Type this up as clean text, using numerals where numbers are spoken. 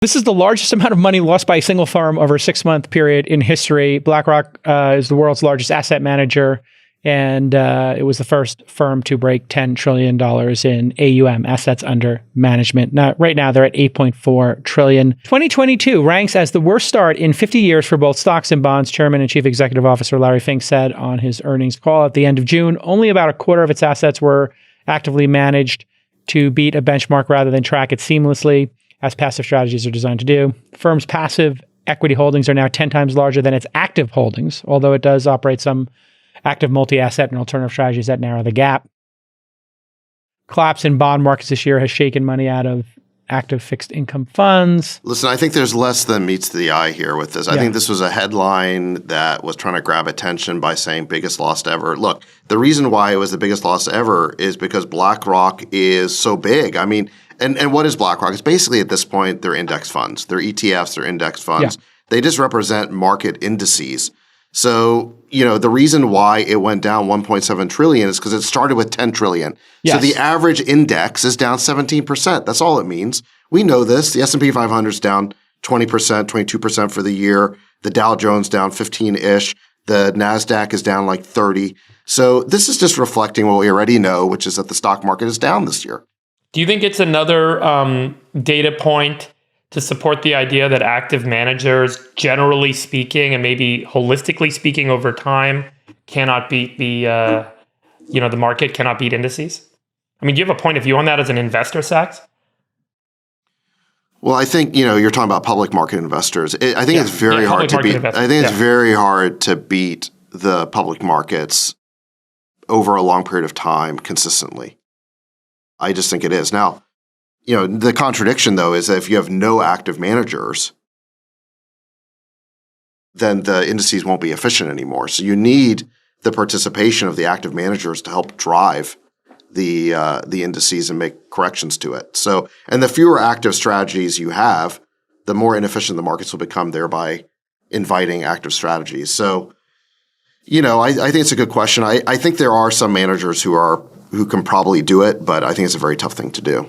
This is the largest amount of money lost by a single firm over a 6-month period in history. BlackRock is the world's largest asset manager, and it was the first firm to break $10 trillion in AUM, assets under management. Now, right now, they're at $8.4 trillion. 2022 ranks as the worst start in 50 years for both stocks and bonds. Chairman and Chief Executive Officer Larry Fink said on his earnings call at the end of June, only about a quarter of its assets were actively managed to beat a benchmark rather than track it seamlessly, as passive strategies are designed to do. The firm's passive equity holdings are now 10 times larger than its active holdings, although it does operate some active multi-asset and alternative strategies that narrow the gap. Collapse in bond markets this year has shaken money out of active fixed income funds. Listen, I think there's less than meets the eye here with this. I think this was a headline that was trying to grab attention by saying biggest loss ever. Look, the reason why it was the biggest loss ever is because BlackRock is so big. I mean, and what is BlackRock? It's basically at this point, they're index funds. They're ETFs, they're index funds. Yeah. They just represent market indices. So, the reason why it went down 1.7 trillion is because it started with 10 trillion. Yes. So the average index is down 17%. That's all it means. We know this. The S&P 500 is down 20%, 22% for the year. The Dow Jones down 15-ish. The NASDAQ is down like 30. So this is just reflecting what we already know, which is that the stock market is down this year. Do you think it's another data point to support the idea that active managers, generally speaking, and maybe holistically speaking over time, cannot beat the market, cannot beat indices? I mean, do you have a point of view on that as an investor, Sachs? Well, I think, you're talking about public market investors. I think it's very hard to beat. I think it's very hard to beat the public markets over a long period of time consistently. I just think it is. Now, the contradiction, though, is that if you have no active managers, then the indices won't be efficient anymore. So you need the participation of the active managers to help drive the indices and make corrections to it. So, and the fewer active strategies you have, the more inefficient the markets will become, thereby inviting active strategies. So, I think it's a good question. I think there are some managers who can probably do it, but I think it's a very tough thing to do.